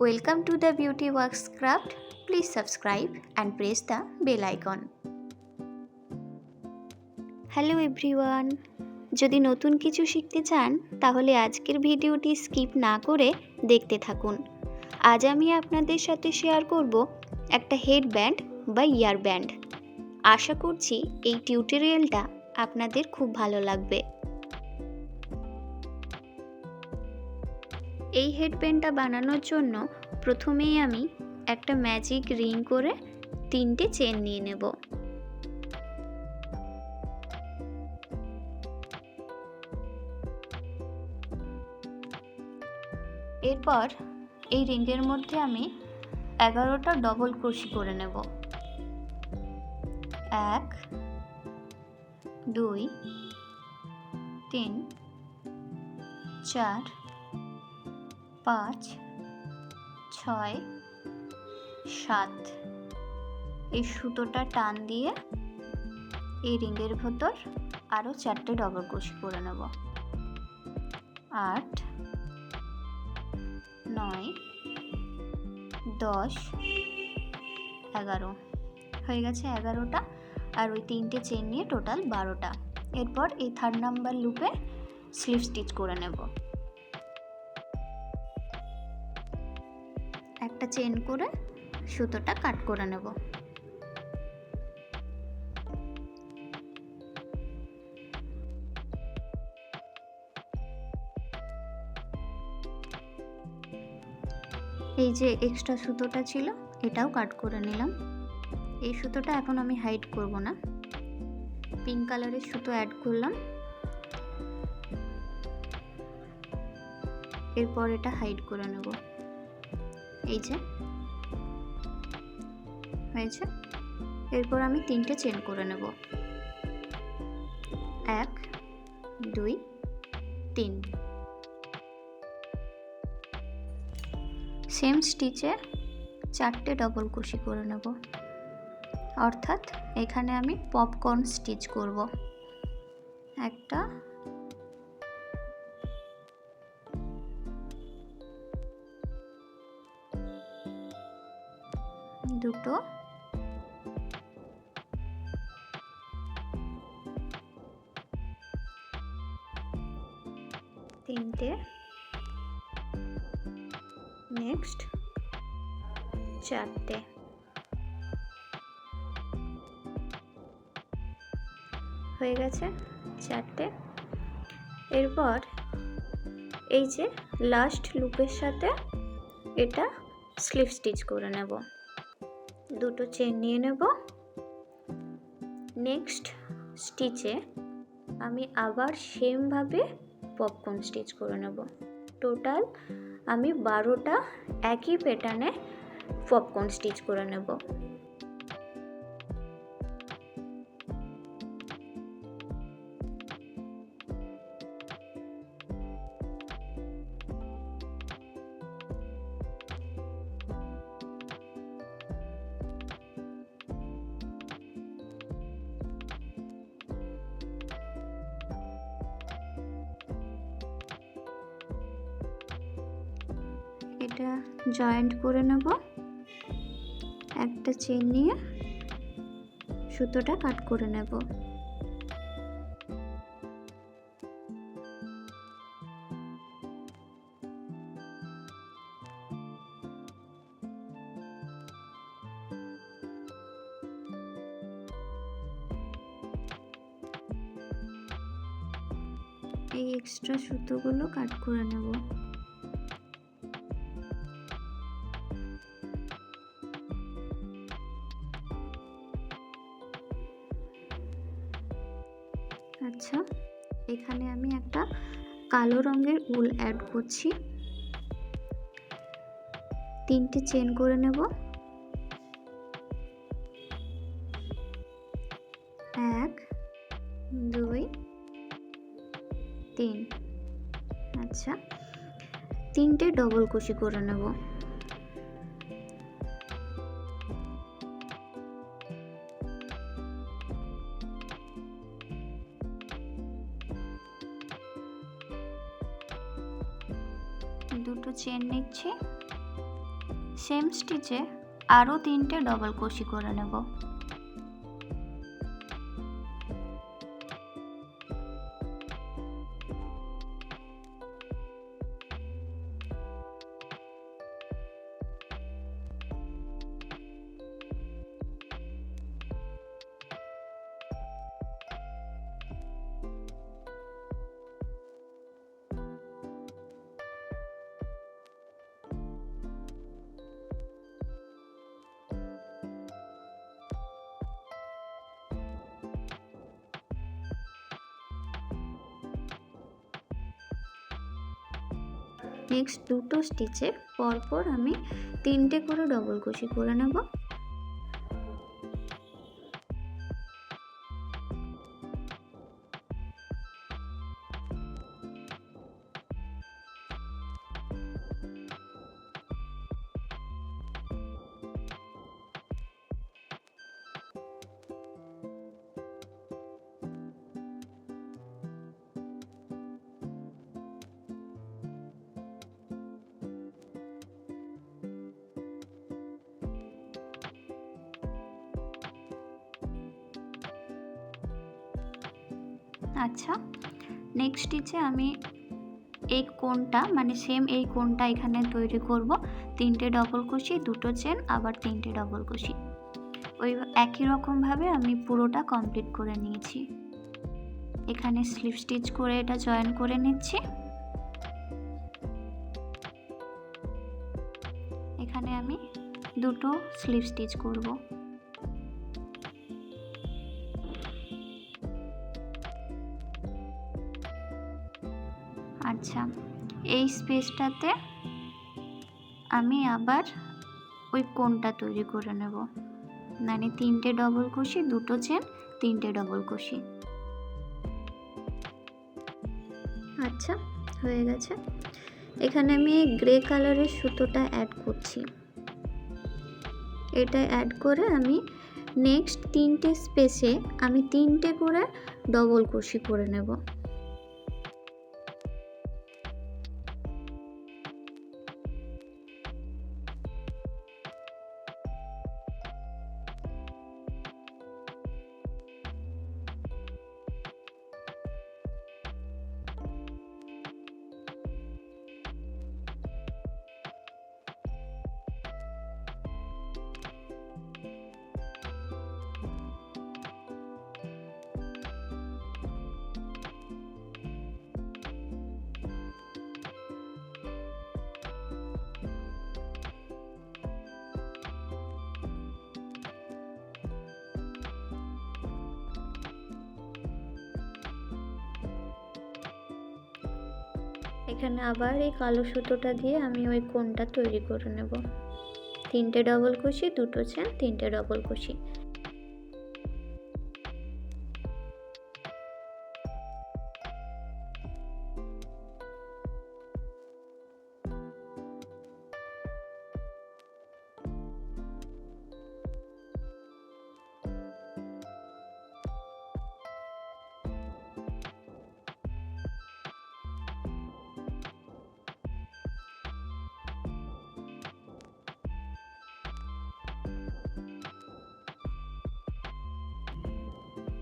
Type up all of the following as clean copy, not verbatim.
Welcome to the Beauty Works Craft. Please subscribe and press the bell icon. Hello everyone, যদি নতুন কিছু শিখতে চান তাহলে আজকের ভিডিওটি স্কিপ না করে দেখতে থাকুন। আজ আমি আপনাদের সাথে শেয়ার করব একটা হেডব্যান্ড বা ইয়ারব্যান্ড। আশা করছি এই টিউটোরিয়ালটা আপনাদের খুব ভালো লাগবে। এই হেডব্যান্ডটা বানানোর জন্য প্রথমেই আমি একটা ম্যাজিক রিং করে 3টে চেন নিয়ে নেব। এরপর এই রিংয়ের মধ্যে আমি 11টা ডবল ক্রোশি করে নেব। 1 2 3 4 5 6 7 এই সুতোটা টান দিয়ে এই রিংয়ের ভেতর আরও 4টে ডবল ক্রোশি করে নেব। 8 9 10 11 হয়ে গেছে 11টা, আর ওই 3টে চেন নিয়ে টোটাল 12টা। এরপর এই 3rd নাম্বার লুপে স্লিপ স্টিচ করে নেব। একটা চেন করে সুতোটা কাট করে নেব। এই যে এক্সট্রা সুতোটা ছিল এটাও কাট করে নিলাম। এই সুতোটা এখন আমি হাইড করব না, পিঙ্ক কালারের সুতো অ্যাড করলাম। এরপর এটা হাইড করে নেব। এই যে হয়েছে। এরপর আমি 3টে চেন করে নেব। 1 2 3। সেম স্টিচে 4টে ডবল ক্রোশি করে নেব, অর্থাৎ এখানে আমি পপকর্ন স্টিচ করব। একটা দুটো তিনটে, নেক্সট 4টে। হয়ে গেছে 4টে। এরপর এই যে লাস্ট লুপের সাথে এটা স্লিপ স্টিচ করে নেব। দুটো চেন নিয়ে নেব। নেক্সট স্টিচে আমি আবার সেমভাবে পপকর্ন স্টিচ করে নেব। টোটাল আমি 12টা একই প্যাটার্নে পপকর্ন স্টিচ করে নেব। এটা জয়েন্ট করে নেব। একটা চেন নিয়ে সুতোটা কাট করে নেব। এই এক্সট্রা সুতোগুলো কাট করে নেব। আচ্ছা, এখানে আমি একটা কালো রঙের উল অ্যাড করছি। 3টে চেন করে নেব। 1 2 3। আচ্ছা, 3টে ডবল ক্রোশি করে নেব। দুটো চেন নিচ্ছি, সেম স্টিচে আরও 3টে ডবল কুশি করে নেব। নেক্সট দুটো স্টিচে পরপর আমি 3টে করে ডবল কুশি করে নেব। আচ্ছা, নেক্সট স্টিচে আমি এই কোণটা মানে সেম এই কোণটা এখানে তৈরি করব। 3টে ডবল কুশি, 2টো চেন, আবার 3টে ডবল কুশি। ওই একই রকমভাবে আমি পুরোটা কমপ্লিট করে নিয়েছি। এখানে স্লিপ স্টিচ করে এটা জয়েন করে নিচ্ছি। এখানে আমি 2টো স্লিপ স্টিচ করব। আচ্ছা, এই স্পেসটাতে আমি আবার ওই কোণটা তৈরি করে নেব, মানে 3টে ডবল কুশি, 2টো চেন, 3টে ডবল কুশি। আচ্ছা, হয়ে গেছে। এখানে আমি গ্রে কালারের সুতোটা অ্যাড করছি। এটা অ্যাড করে আমি নেক্সট 3টে স্পেসে আমি 3টে করে ডবল কুশি করে নেব। এখানে আবার এই কালো সুতোটা দিয়ে আমি ওই কোণটা তৈরি করে নেব। 3টে ডবল কুশি, 2টো চেন, 3টে ডবল কুশি।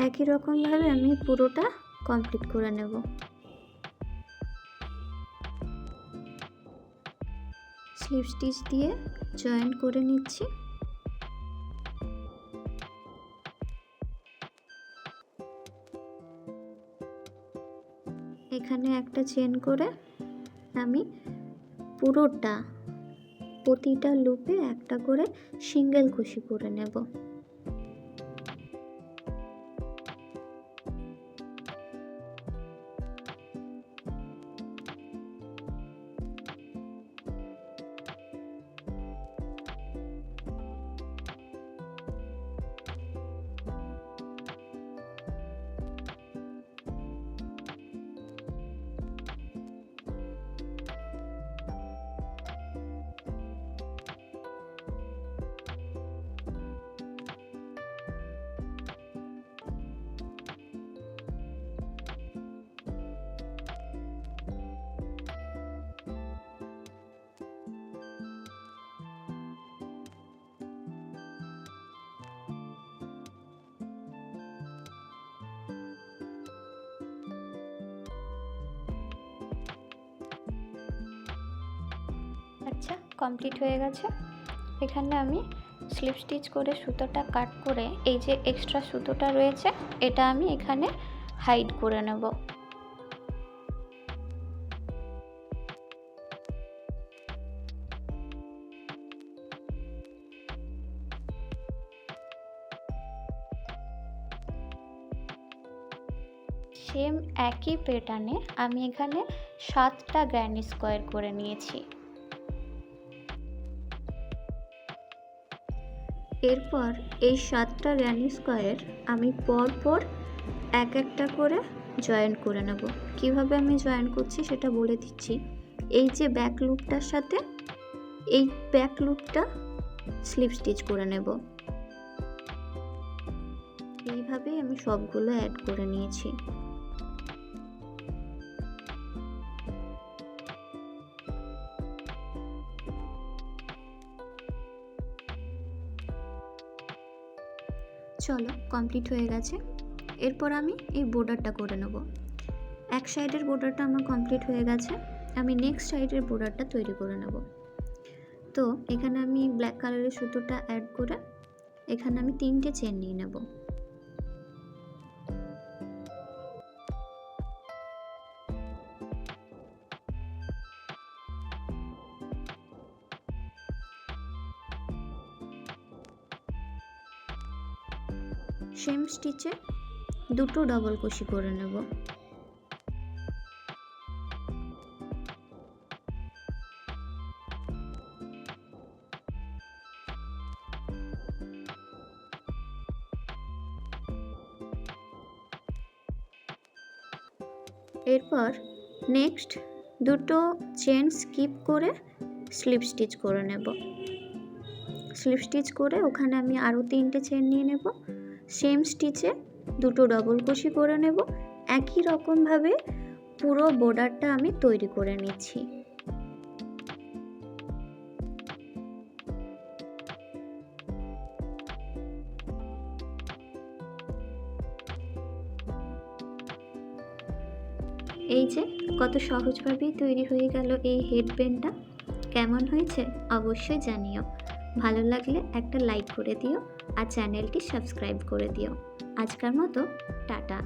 একই রকমভাবে আমি পুরোটা কমপ্লিট করে নেব। স্লিপ স্টিচ দিয়ে জয়েন করে নিচ্ছি। এখানে একটা চেন করে আমি পুরোটা প্রতিটা লুপে একটা করে সিঙ্গেল কুশি করে নেব। কমপ্লিট হয়ে গেছে। এখানে আমি স্লিপ স্টিচ করে সুতোটা কাট করে এই যে এক্সট্রা সুতোটা রয়েছে এটা আমি এখানে হাইড করে নেব। সেম একই প্যাটার্নে আমি এখানে 7টা গ্র্যানি স্কোয়ার করে নিয়েছি। এরপর এই 7টা গ্র্যানি স্কোয়ার আমি পরপর এক একটা করে জয়েন করে নেব। কিভাবে আমি জয়েন করছি সেটা বলে দিচ্ছি। এই যে ব্যাক লুপটার সাথে এই ব্যাক লুপটা স্লিপ স্টিচ করে নেব। এইভাবেই আমি সবগুলো অ্যাড করে নিয়েছি। চলো কমপ্লিট হয়ে গেছে। এরপর আমি এই বর্ডারটা করে নেব। এক সাইডের বর্ডারটা আমার কমপ্লিট হয়ে গেছে, আমি নেক্সট সাইডের বর্ডারটা তৈরি করে নেব। তো এখানে আমি ব্ল্যাক কালারের সুতোটা অ্যাড করে এখানে আমি 3টে চেন নিয়ে নেব। সেম স্টিচে 2টো ডবল কুশি করে নেব। এরপর নেক্সট 2টো চেন স্কিপ করে স্লিপ স্টিচ করে নেব। স্লিপ স্টিচ করে ওখানে আমি আরও 3টে চেন নিয়ে নেব। সেম স্টিচে 2টো ডবল কুশি করে নেব। একই রকমভাবে পুরো বর্ডারটা আমি তৈরি করে নিচ্ছি। এই যে কত সহজভাবেই তৈরি হয়ে গেল এই হেডব্যান্ডটা। কেমন হয়েছে অবশ্যই জানিও। ভালো লাগলে একটা লাইক করে দিও আর চ্যানেলটি সাবস্ক্রাইব করে দিও। আজকের মতো টাটা।